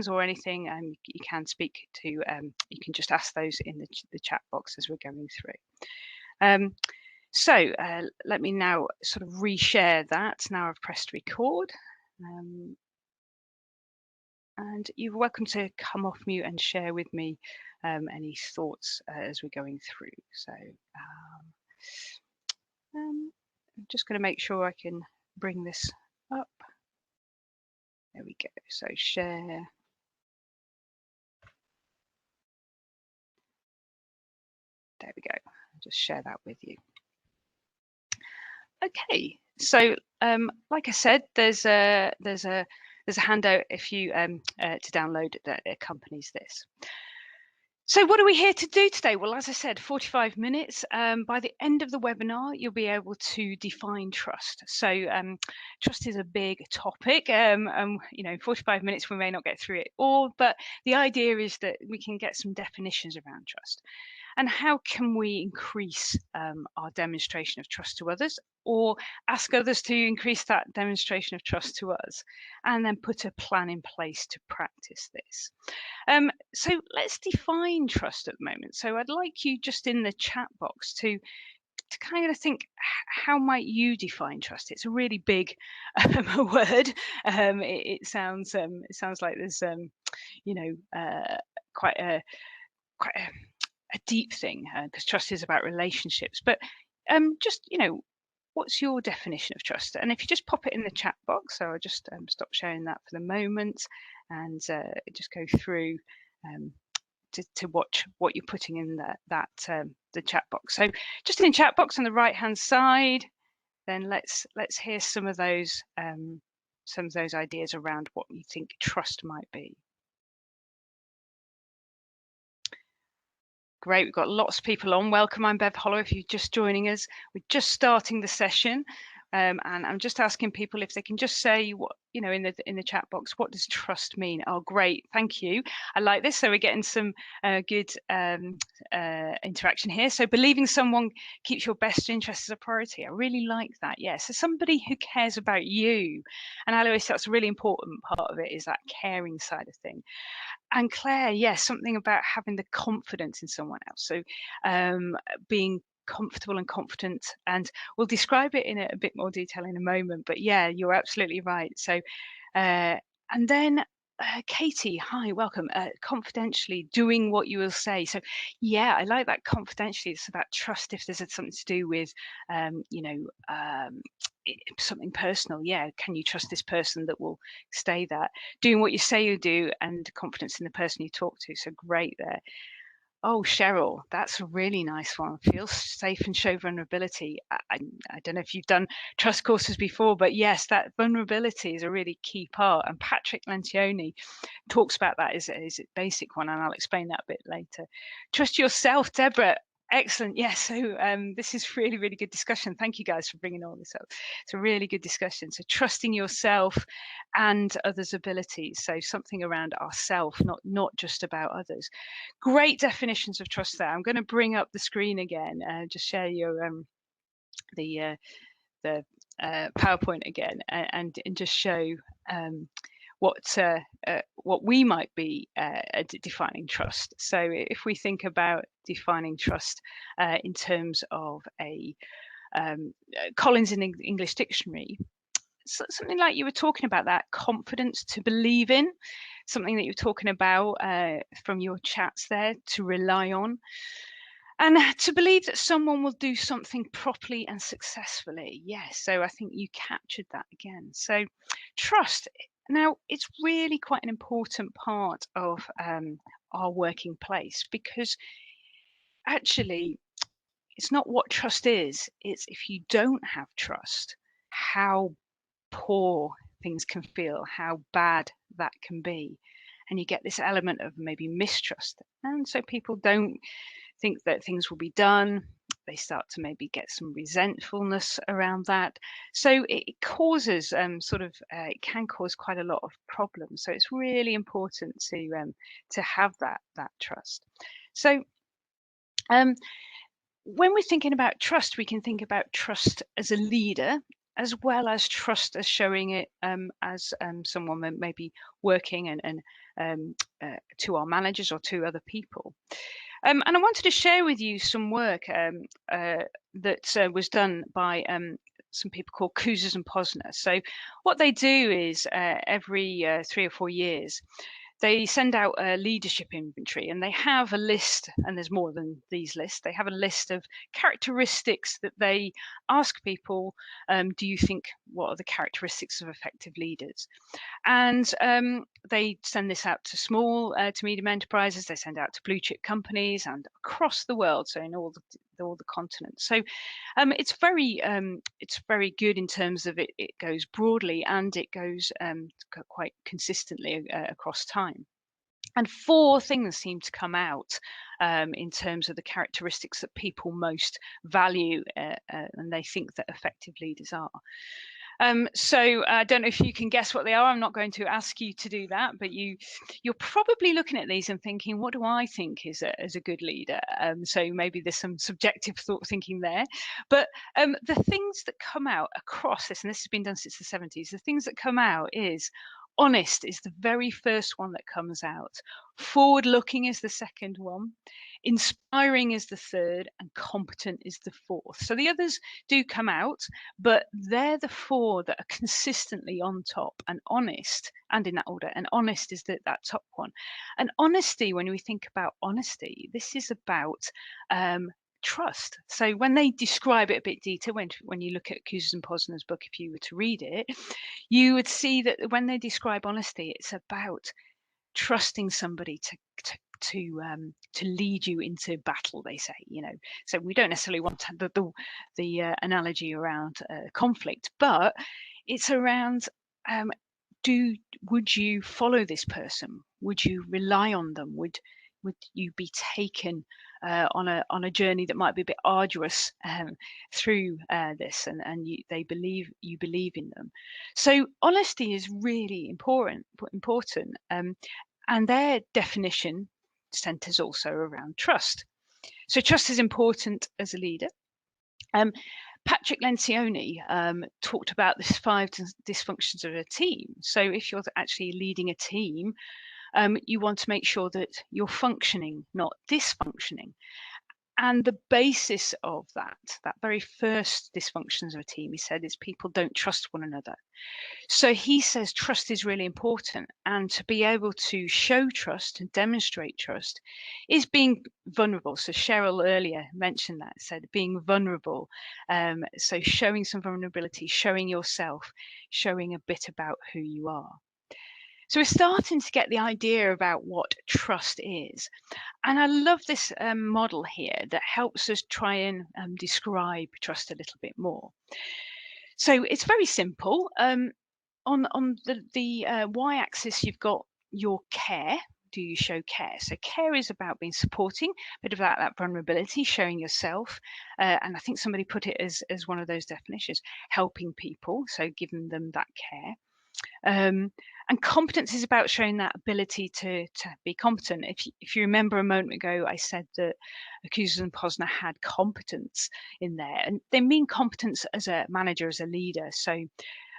or anything, you can speak to, you can just ask those in the chat box as we're going through. So let me now sort of reshare that. Now I've pressed record. And you're welcome to come off mute and share with me any thoughts as we're going through. So I'm just going to make sure I can bring this up. There we go. So share. There we go. I'll just share that with you. Okay. So like I said, there's a handout if you to download that accompanies this. So what are we here to do today? Well, as I said, 45 minutes. By the end of the webinar, you'll be able to define trust. So trust is a big topic. You know, 45 minutes, we may not get through it all, but the idea is that we can get some definitions around trust. And how can we increase our demonstration of trust to others, or ask others to increase that demonstration of trust to us, and then put a plan in place to practice this. So let's define trust at the moment. So I'd like you just in the chat box to kind of think, how might you define trust? It's a really big word. It sounds like there's you know, quite a deep thing, because trust is about relationships. But just, you know, what's your definition of trust? And if you just pop it in the chat box, so I'll just stop sharing that for the moment and just go through to watch what you're putting in the chat box. So just in the chat box on the right hand side, then let's hear some of those ideas around what you think trust might be. Great, we've got lots of people on. Welcome, I'm Bev Hollow. If you're just joining us, we're just starting the session, and I'm just asking people if they can just say what, you know, in the chat box, what does trust mean? Oh, great, thank you. I like this. So we're getting some good interaction here. So believing someone keeps your best interests as a priority. I really like that. Yeah, so somebody who cares about you, and I always say that's a really important part of it, is that caring side of thing. And Claire, yes, something about having the confidence in someone else. So being comfortable and confident, and we'll describe it in a bit more detail in a moment. But yeah, you're absolutely right. So and then Katie, hi, welcome. Confidentially doing what you will say. So yeah, I like that. Confidentially, it's about trust. If there's something to do with you know, something personal, yeah, can you trust this person that will stay there? Doing what you say you do, and confidence in the person you talk to. So great there. Oh, Cheryl, that's a really nice one. Feel safe and show vulnerability. I don't know if you've done trust courses before, but yes, that vulnerability is a really key part. And Patrick Lencioni talks about that as a basic one, and I'll explain that a bit later. Trust yourself, Deborah. Excellent. Yeah, so this is really, really good discussion. Thank you guys for bringing all this up. It's a really good discussion. So trusting yourself and others' abilities. So something around ourself, not just about others. Great definitions of trust there. I'm going to bring up the screen again and just share your the PowerPoint again and just show what we might be defining trust. So if we think about defining trust in terms of a Collins in English Dictionary, something like you were talking about, that confidence to believe in, something that you're talking about from your chats there, to rely on, and to believe that someone will do something properly and successfully. Yes, so I think you captured that again. So trust, now it's really quite an important part of our working place, because actually it's not what trust is, it's if you don't have trust, how poor things can feel, how bad that can be. And you get this element of maybe mistrust. And so people don't think that things will be done. They start to maybe get some resentfulness around that. So it causes it can cause quite a lot of problems. So it's really important to have that trust. So when we're thinking about trust, we can think about trust as a leader, as well as trust as showing it as someone maybe working and um, to our managers or to other people. And I wanted to share with you some work that was done by some people called Cousers and Posner. So what they do is every 3 or 4 years, they send out a leadership inventory, and they have a list, and there's more than these lists. They have a list of characteristics that they ask people, do you think, what are the characteristics of effective leaders? And they send this out to small to medium enterprises. They send out to blue chip companies and across the world, so in all the continents. So it's very good in terms of it goes broadly, and it goes quite consistently across time. And 4 things seem to come out in terms of the characteristics that people most value and they think that effective leaders are. So I don't know if you can guess what they are. I'm not going to ask you to do that, but you're probably looking at these and thinking, what do I think is a good leader? So maybe there's some subjective thinking there. But the things that come out across this, and this has been done since the 70s, the things that come out is honest is the very first one that comes out. Forward looking is the second one. Inspiring is the third, and competent is the fourth. So the others do come out, but they're the 4 that are consistently on top, and honest, and in that order. And honest is that top one. And honesty, when we think about honesty, this is about trust. So when they describe it a bit deeper, when you look at Cousers and Posner's book, if you were to read it, you would see that when they describe honesty, it's about trusting somebody to lead you into battle, they say, so we don't necessarily want the analogy around conflict, but it's around would you follow this person? Would you rely on them? Would you be taken on a journey that might be a bit arduous through this, and you believe in them? So honesty is really important, and their definition centers also around trust. So trust is important as a leader. Patrick Lencioni talked about this 5 dysfunctions of a team. So if you're actually leading a team, you want to make sure that you're functioning, not dysfunctioning. And the basis of that very first dysfunctions of a team, he said, is people don't trust one another. So he says trust is really important, and to be able to show trust and demonstrate trust is being vulnerable. So Cheryl earlier mentioned that, said being vulnerable. So showing some vulnerability, showing yourself, showing a bit about who you are. So we're starting to get the idea about what trust is. And I love this model here that helps us try and describe trust a little bit more. So it's very simple. On the y-axis, you've got your care. Do you show care? So care is about being supporting, a bit about that vulnerability, showing yourself. And I think somebody put it as one of those definitions, helping people, so giving them that care. And competence is about showing that ability to be competent. If you remember a moment ago, I said that Cousers and Posner had competence in there, and they mean competence as a manager, as a leader. So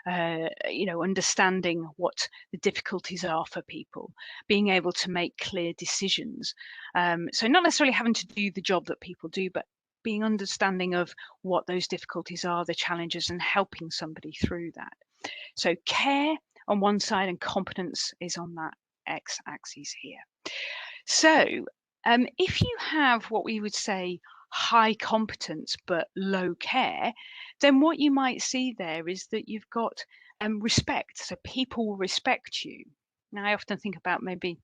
understanding what the difficulties are for people, being able to make clear decisions. So not necessarily having to do the job that people do, but being understanding of what those difficulties are, the challenges, and helping somebody through that. So care on one side and competence is on that x-axis here. So if you have what we would say high competence but low care, then what you might see there is that you've got respect. So people will respect you. Now, I often think about maybe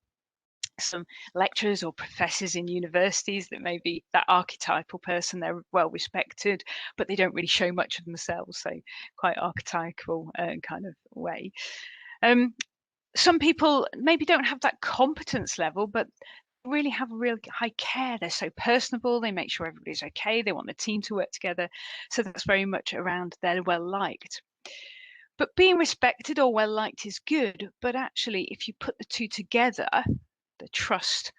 some lecturers or professors in universities that may be that archetypal person. They're well respected, but they don't really show much of themselves. So quite archetypal kind of way. Some people maybe don't have that competence level, but really have a real high care. They're so personable. They make sure everybody's okay. They want the team to work together. So that's very much around they're well liked. But being respected or well liked is good. But actually, if you put the two together, the trust,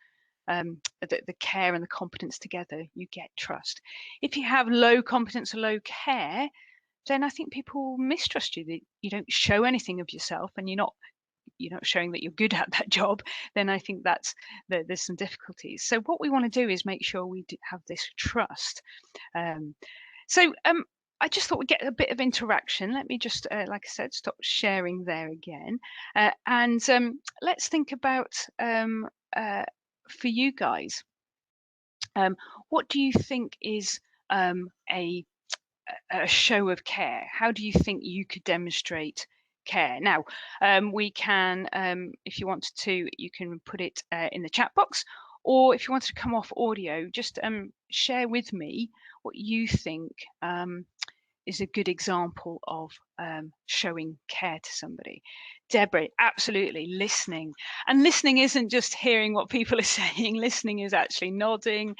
the care and the competence together, you get trust. If you have low competence or low care, then I think people mistrust you. That you don't show anything of yourself, and you're not showing that you're good at that job, then I think there's some difficulties. So what we want to do is make sure we have this trust. So I just thought we'd get a bit of interaction. Let me just, like I said, stop sharing there again. And let's think about, for you guys, what do you think is a show of care? How do you think you could demonstrate care? Now, we can, if you wanted to, you can put it in the chat box, or if you wanted to come off audio, just share with me what you think is a good example of showing care to somebody. Deborah, absolutely, listening. And listening isn't just hearing what people are saying. Listening is actually nodding,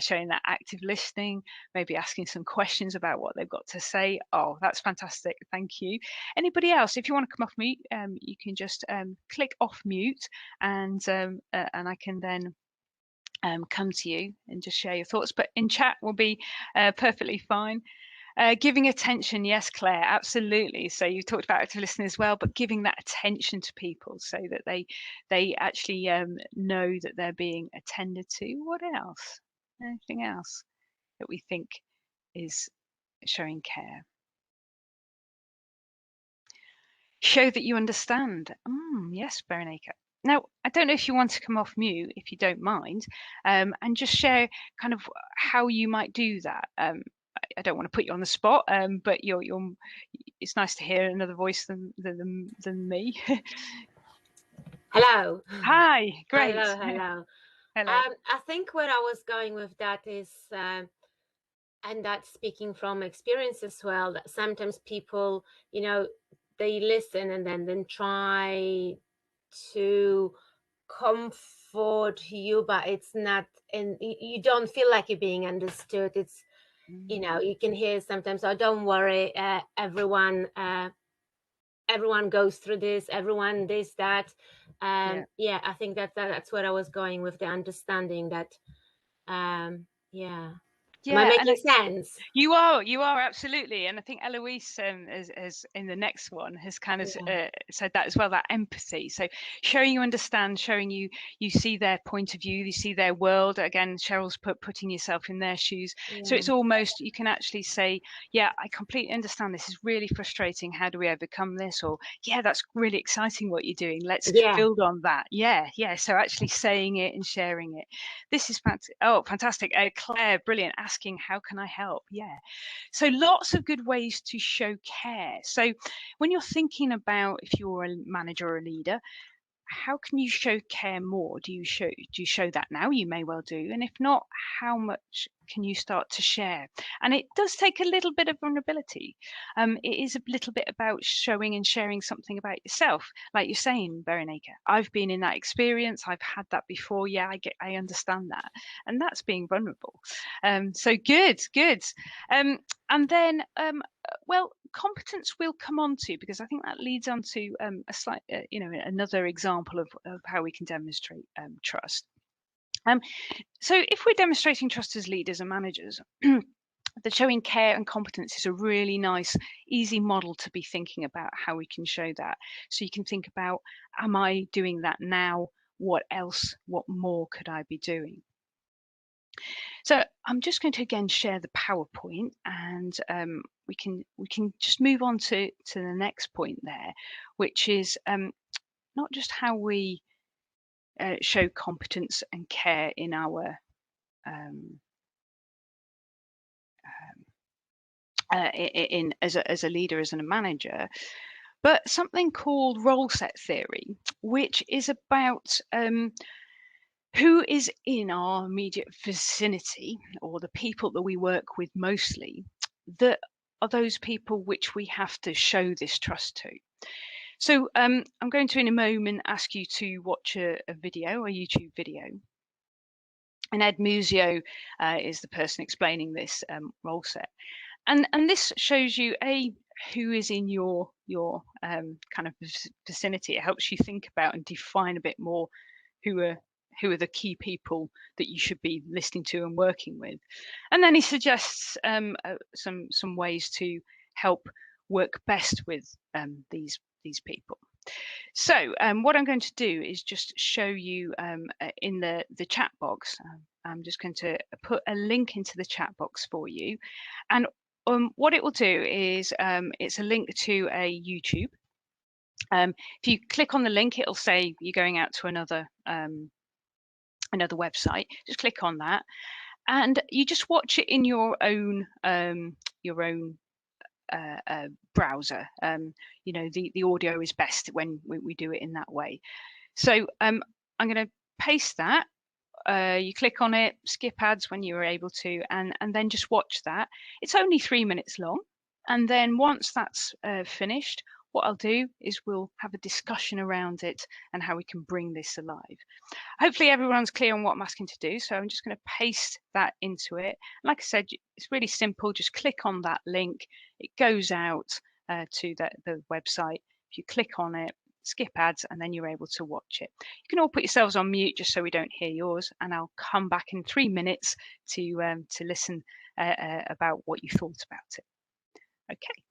showing that active listening, maybe asking some questions about what they've got to say. Oh, that's fantastic. Thank you. Anybody else, if you want to come off mute, you can just click off mute, and I can then come to you and just share your thoughts. But in chat will be perfectly fine. Giving attention, yes, Claire, absolutely. So you talked about active listening as well, but giving that attention to people so that they actually know that they're being attended to. What else? Anything else that we think is showing care? Show that you understand. Yes, Veronica. Now, I don't know if you want to come off mute, if you don't mind, and just share kind of how you might do that. I don't want to put you on the spot, but it's nice to hear another voice than me. Hello. Hi, great. Hello. Hello. I think where I was going with that is, and that's speaking from experience as well, that sometimes people, they listen and then try to comfort you, but it's not, and you don't feel like you're being understood. It's, you can hear sometimes, oh, don't worry, everyone goes through this, everyone this, that. Yeah, I think that's where I was going with the understanding that, yeah. Am I making sense? You are absolutely, and I think Eloise, as in the next one, has kind of said that as well. That empathy, so showing you understand, showing you see their point of view, you see their world. Again, Cheryl's putting yourself in their shoes. So it's almost, you can actually say, yeah, I completely understand. This is really frustrating. How do we overcome this? Or yeah, that's really exciting what you're doing. Let's build on that. Yeah. So actually saying it and sharing it. This is fantastic. Claire, brilliant. Asking, how can I help? Yeah. So lots of good ways to show care. So when you're thinking about if you're a manager or a leader, how can you show care more? Do you show that now? You may well do. And if not, how much can you start to share? And it does take a little bit of vulnerability. It is a little bit about showing and sharing something about yourself. Like you're saying, Veronica, I've been in that experience. I've had that before. Yeah, I understand that. And that's being vulnerable. So good. And then, well, competence we'll come on to, because I think that leads on to a slight, another example of how we can demonstrate trust. So if we're demonstrating trust as leaders and managers, the showing care and competence is a really nice, easy model to be thinking about how we can show that. So you can think about, am I doing that now? What else? What more could I be doing? So I'm just going to again share the PowerPoint, and we can just move on to the next point there, which is not just how we show competence and care in our as a leader, as a manager, but something called role set theory, which is about who is in our immediate vicinity, or the people that we work with mostly, that are those people which we have to show this trust to. So I'm going to in a moment ask you to watch a video, a YouTube video. And Ed Musio is the person explaining this role set. And this shows you who is in your kind of vicinity. It helps you think about and define a bit more who are the key people that you should be listening to and working with. And then he suggests some ways to help work best with these people. So what I'm going to do is just show you in the chat box. I'm just going to put a link into the chat box for you, and what it will do is it's a link to a YouTube. If you click on the link, it'll say you're going out to another website. Just click on that, and you just watch it in your own browser. You know, the audio is best when we do it in that way. So I'm going to paste that. You click on it, skip ads when you are able to, and then just watch that. It's only 3 minutes long. And then once that's finished, what I'll do is we'll have a discussion around it and how we can bring this alive. Hopefully everyone's clear on what I'm asking to do. So I'm just going to paste that into it. Like I said, it's really simple. Just click on that link. It goes out to the website. If you click on it, skip ads, and then you're able to watch it. You can all put yourselves on mute just so we don't hear yours, and I'll come back in 3 minutes to listen about what you thought about it. Okay.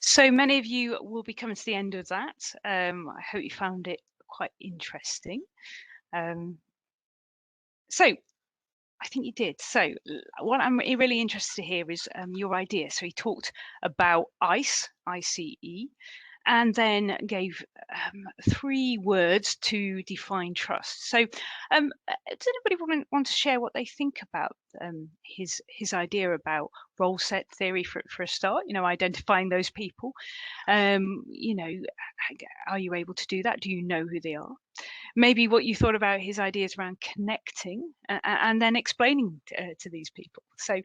So many of you will be coming to the end of that. I hope you found it quite interesting. So I think you did. So what I'm really interested to hear is your idea. So he talked about ICE, ICE, and then gave 3 words to define trust. So does anybody want to share what they think about his idea about role set theory for a start, identifying those people? Are you able to do that? Do you know who they are? Maybe what you thought about his ideas around connecting and then explaining to these people. So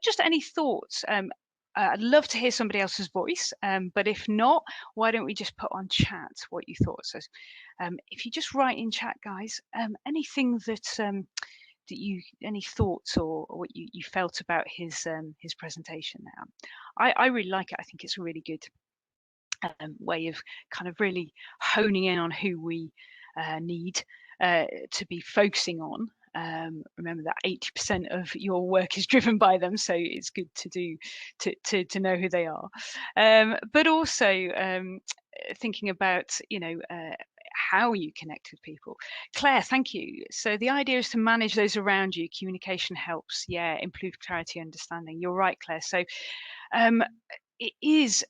just any thoughts? I'd love to hear somebody else's voice, but if not, why don't we just put on chat what you thought? So if you just write in chat, guys, anything that any thoughts or what you felt about his presentation now. I really like it. I think it's a really good way of kind of really honing in on who we need to be focusing on. Remember that 80% of your work is driven by them, so it's good to know who they are. But also thinking about how you connect with people. Claire, thank you. So the idea is to manage those around you. Communication helps, improve clarity, understanding. You're right, Claire. So it is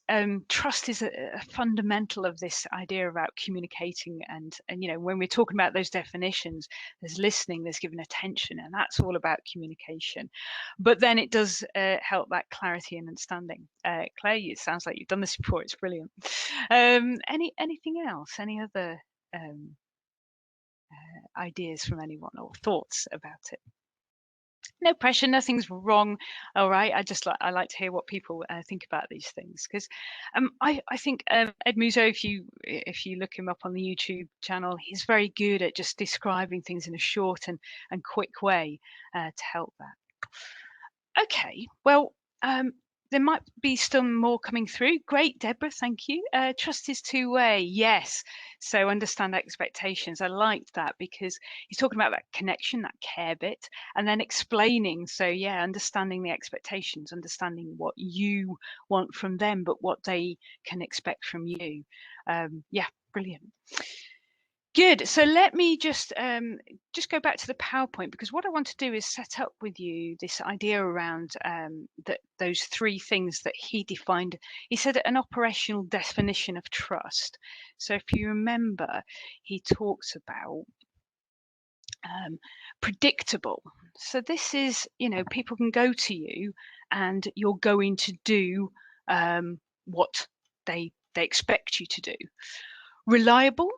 trust is a fundamental of this idea about communicating, and when we're talking about those definitions, there's listening, there's giving attention, and that's all about communication. But then it does help that clarity and understanding. Claire, it sounds like you've done this before. It's brilliant. Anything else? Any other ideas from anyone or thoughts about it? No pressure, nothing's wrong. All right, I like to hear what people think about these things, because I think Ed Musso, if you look him up on the YouTube channel, he's very good at just describing things in a short and quick way to help that. Okay, well, there might be some more coming through. Great, Deborah, thank you. Trust is two-way, yes. So understand expectations. I liked that because he's talking about that connection, that care bit, and then explaining. So yeah, understanding the expectations, understanding what you want from them, but what they can expect from you. Yeah, brilliant. Good. So let me just go back to the PowerPoint, because what I want to do is set up with you this idea around those 3 things that he defined. He said an operational definition of trust. So if you remember, he talks about predictable. So this is, people can go to you and you're going to do what they expect you to do. Reliable.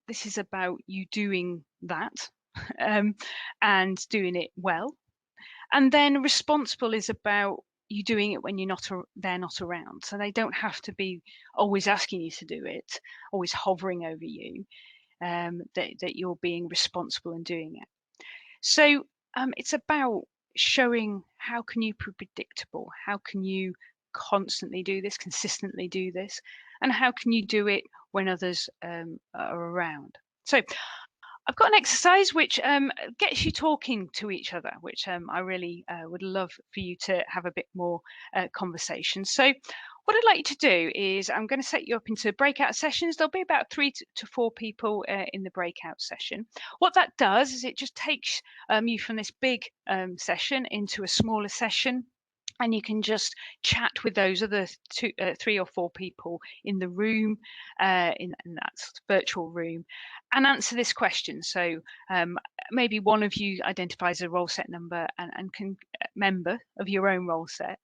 This is about you doing that and doing it well. And then responsible is about you doing it when they're not around. So they don't have to be always asking you to do it, always hovering over you, that you're being responsible and doing it. So it's about showing how can you be predictable, how can you constantly do this, consistently do this, and how can you do it when others are around. So I've got an exercise which gets you talking to each other, which I really would love for you to have a bit more conversation. So what I'd like you to do is I'm going to set you up into breakout sessions. There'll be about 3 to 4 people in the breakout session. What that does is it just takes you from this big session into a smaller session, and you can just chat with those other 3 or 4 people in the room, in that virtual room, and answer this question. So maybe one of you identifies a role set number and can member of your own role set,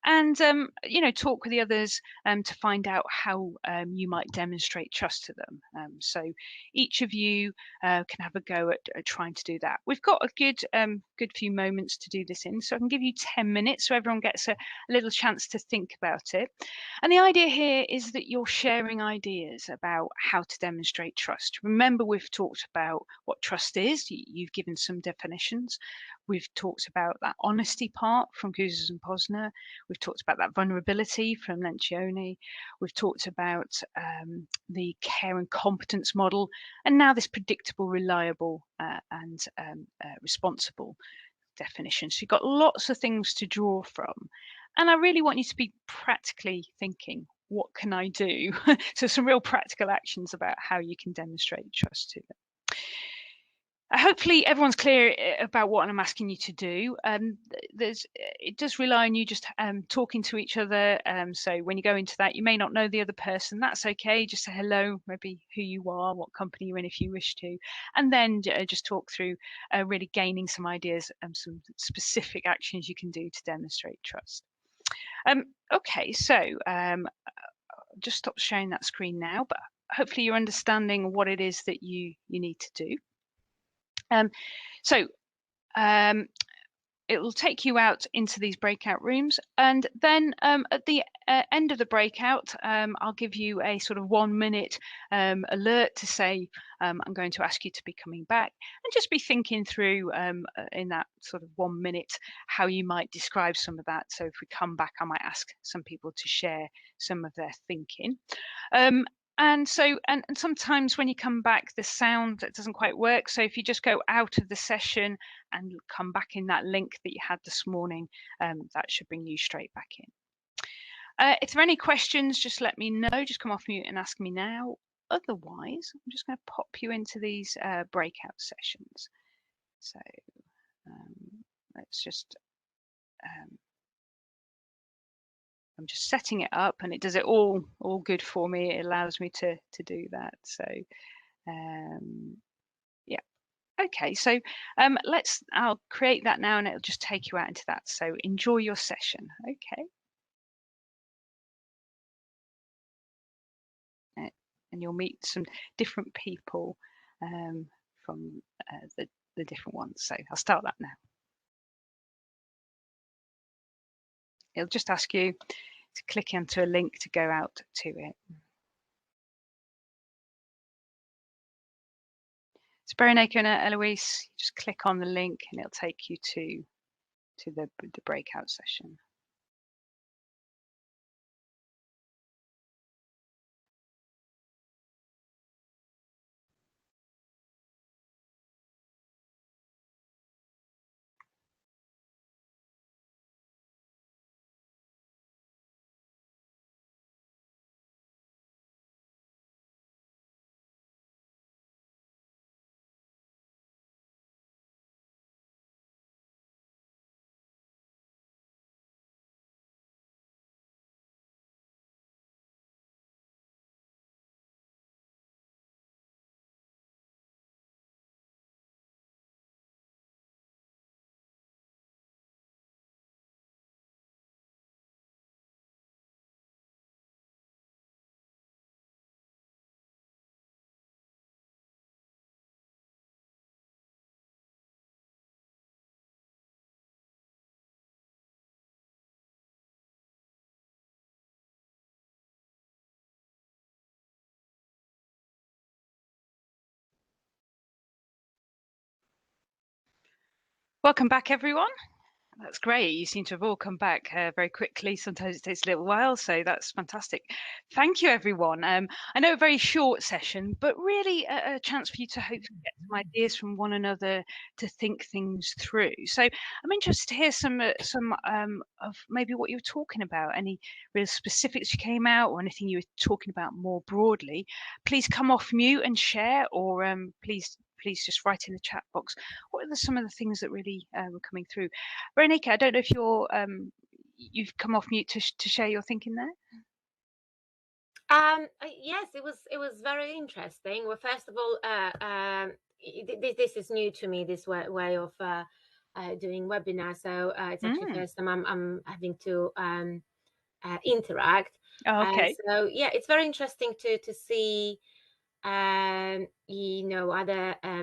and talk with the others to find out how you might demonstrate trust to them. So each of you can have a go at trying to do that. We've got a good few moments to do this in, so I can give you 10 minutes so everyone gets a little chance to think about it. And the idea here is that you're sharing ideas about how to demonstrate trust. Remember, we've talked about what trust is. You've given some definitions. We've talked about that honesty part from Kouzes and Posner. We've talked about that vulnerability from Lencioi. We've talked about the care and competence model, and now this predictable, reliable, and responsible definition. So you've got lots of things to draw from. And I really want you to be practically thinking, what can I do? So some real practical actions about how you can demonstrate trust to them. Hopefully everyone's clear about what I'm asking you to do. It does rely on you just talking to each other. So when you go into that, you may not know the other person. That's okay. Just say hello, maybe who you are, what company you're in if you wish to, and then just talk through really gaining some ideas and some specific actions you can do to demonstrate trust. Okay, so just stop sharing that screen now, but hopefully you're understanding what it is that you need to do. So it will take you out into these breakout rooms, and then at the end of the breakout, I'll give you a sort of 1 minute alert to say I'm going to ask you to be coming back, and just be thinking through in that sort of 1 minute how you might describe some of that. So if we come back, I might ask some people to share some of their thinking. And sometimes when you come back, the sound doesn't quite work. So if you just go out of the session and come back in that link that you had this morning, that should bring you straight back in. If there are any questions, just let me know. Just come off mute and ask me now. Otherwise, I'm just going to pop you into these breakout sessions. So let's just I'm just setting it up, and it does it all good for me. It allows me to do that. So yeah, okay. So I'll create that now, and it'll just take you out into that. So enjoy your session. Okay. And you'll meet some different people from the different ones. So I'll start that now. It'll just ask you to click onto a link to go out to it. So Berenike and Eloise, just click on the link and it'll take you to the breakout session. Welcome back, everyone. That's great. You seem to have all come back very quickly. Sometimes it takes a little while, so that's fantastic. Thank you, everyone. I know a very short session, but really a chance for you to hopefully get some ideas from one another to think things through. So I'm interested to hear some of maybe what you were talking about, any real specifics you came out, or anything you were talking about more broadly. Please come off mute and share, or please just write in the chat box. What are some of the things that really were coming through? Berenike, I don't know if you've come off mute to share your thinking there. Yes, it was very interesting. Well, first of all, this is new to me, this way of doing webinars. So it's actually first time I'm having to interact. Oh, okay. So yeah, it's very interesting to see other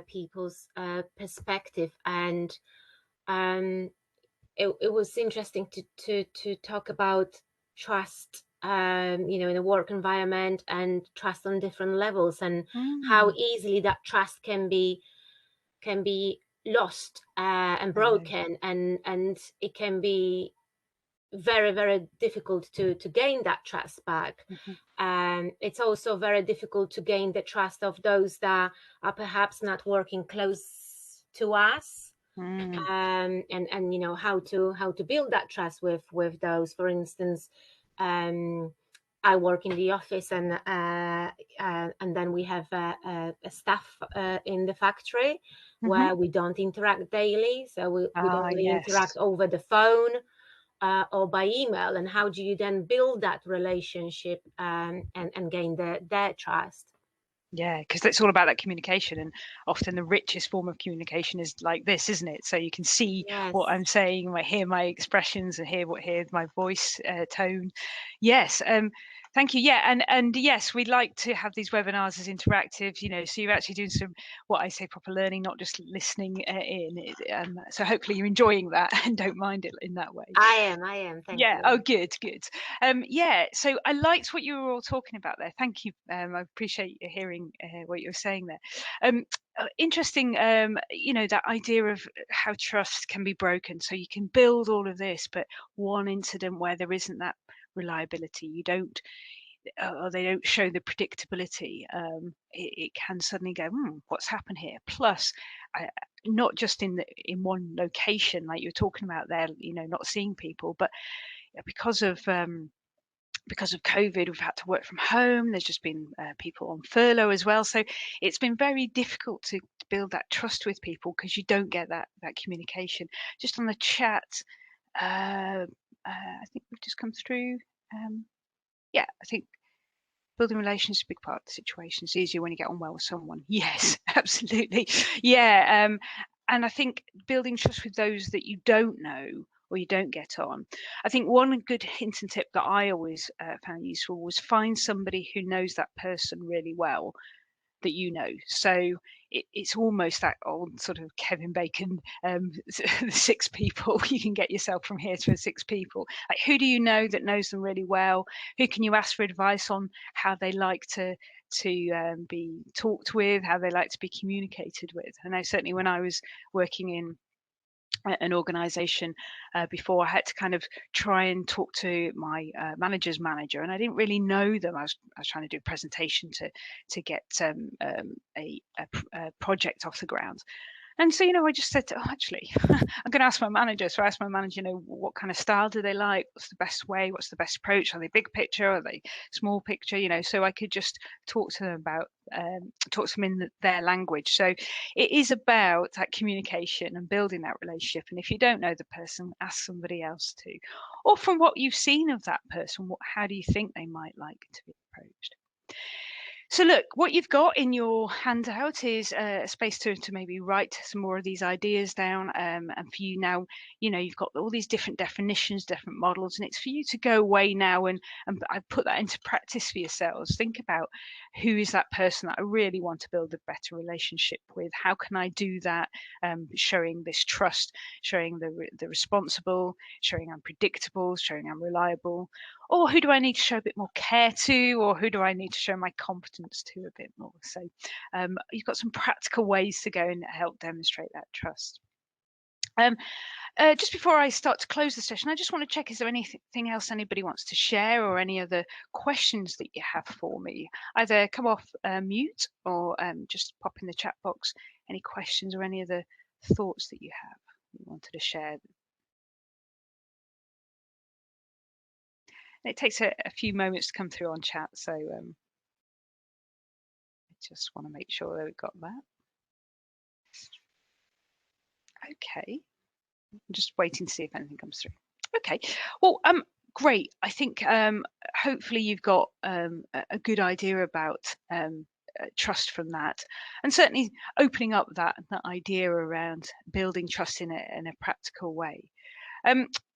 people's perspective, and it was interesting to talk about trust, in a work environment, and trust on different levels, and how easily that trust can be lost and broken, and it can be very, very difficult to gain that trust back. It's also very difficult to gain the trust of those that are perhaps not working close to us. And how to build that trust with those, for instance, I work in the office, and then we have a staff in the factory where we don't interact daily. So we'd only interact over the phone or by email. And how do you then build that relationship and gain their trust? Yeah, because it's all about that communication, and often the richest form of communication is like this, isn't it? So you can see what I'm saying, I hear my expressions, and hear my voice tone. Yes, thank you. Yeah, and yes, we'd like to have these webinars as interactive. You know, so you're actually doing some, what I say, proper learning, not just listening in. So hopefully you're enjoying that and don't mind it in that way. I am. Thank you. Oh, good. Yeah, so I liked what you were all talking about there. Thank you. I appreciate hearing what you were saying there. Interesting, you know, that idea of how trust can be broken. So you can build all of this, but one incident where there isn't that reliability, you don't, or they don't show the predictability, it can suddenly go, what's happened here? Plus, not just in one location, like you were talking about there, you know, not seeing people, but because of COVID, we've had to work from home. There's just been people on furlough as well, so it's been very difficult to build that trust with people because you don't get that communication. Just on the chat, I think we've just come through. Yeah, I think building relations is a big part of the situation. It's easier when you get on well with someone. Yes, absolutely. Yeah, and I think building trust with those that you don't know or you don't get on. I think one good hint and tip that I always found useful was find somebody who knows that person really well, that you know. So it's almost that old sort of Kevin Bacon, 6 people. You can get yourself from here to 6 people. Like, who do you know that knows them really well? Who can you ask for advice on how they like to be talked with, how they like to be communicated with? I know certainly when I was working in an organization before, I had to kind of try and talk to my manager's manager, and I didn't really know them. I was trying to do a presentation to get a project off the ground. And so, you know, I just said, actually, I'm going to ask my manager. So I asked my manager, you know, what kind of style do they like? What's the best way? What's the best approach? Are they big picture? Are they small picture? You know, so I could just talk to them about, talk to them in their language. So it is about that communication and building that relationship. And if you don't know the person, ask somebody else to. Or from what you've seen of that person, how do you think they might like to be approached? So look, what you've got in your handout is a space to maybe write some more of these ideas down. And for you now, you know, you've got all these different definitions, different models, and it's for you to go away now and I put that into practice for yourselves. Think about, who is that person that I really want to build a better relationship with? How can I do that? Showing this trust, showing the responsible, showing I'm predictable, showing I'm reliable. Or who do I need to show a bit more care to, or who do I need to show my competence to a bit more? So you've got some practical ways to go and help demonstrate that trust. Just before I start to close the session, I just want to check, is there anything else anybody wants to share, or any other questions that you have for me? Either come off mute or just pop in the chat box any questions or any other thoughts that you have you wanted to share. It takes a few moments to come through on chat, so I just want to make sure that we've got that. Okay, I'm just waiting to see if anything comes through. Okay, well, great. I think hopefully you've got a good idea about trust from that, and certainly opening up that idea around building trust in a practical way.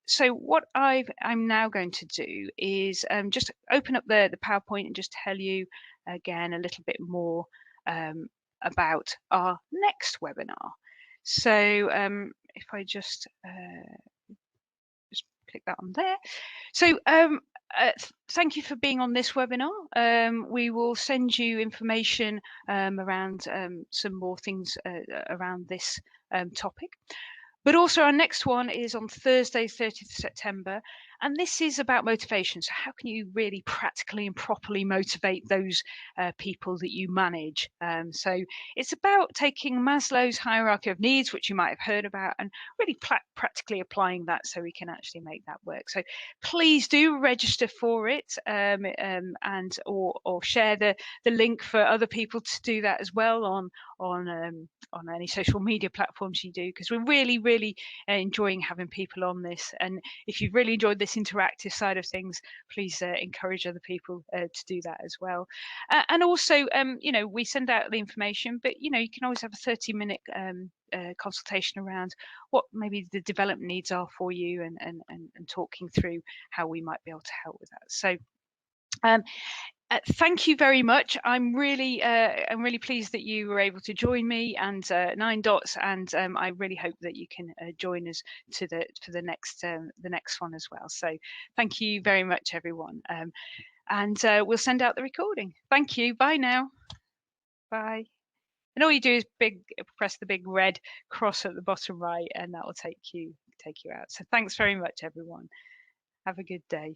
So what I'm now going to do is just open up the PowerPoint and just tell you again a little bit more about our next webinar. So if I just click that on there. So thank you for being on this webinar. We will send you information around some more things around this topic. But also our next one is on Thursday, 30th of September. And this is about motivation. So how can you really practically and properly motivate those people that you manage? So it's about taking Maslow's hierarchy of needs, which you might have heard about, and really practically applying that so we can actually make that work. So please do register for it, and or share the link for other people to do that as well on any social media platforms you do, because we're really enjoying having people on this. And if you've really enjoyed this interactive side of things, please encourage other people to do that as well. And also, we send out the information, but you can always have a 30-minute consultation around what maybe the development needs are for you, and talking through how we might be able to help with that. So thank you very much. I'm really pleased that you were able to join me and 9dots, and I really hope that you can join us for the next one as well. So thank you very much, everyone, and we'll send out the recording. Thank you. Bye now. Bye. And all you do is press the big red cross at the bottom right, and that will take you out. So thanks very much, everyone. Have a good day.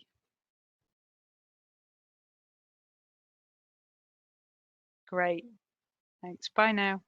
Great. Thanks. Bye now.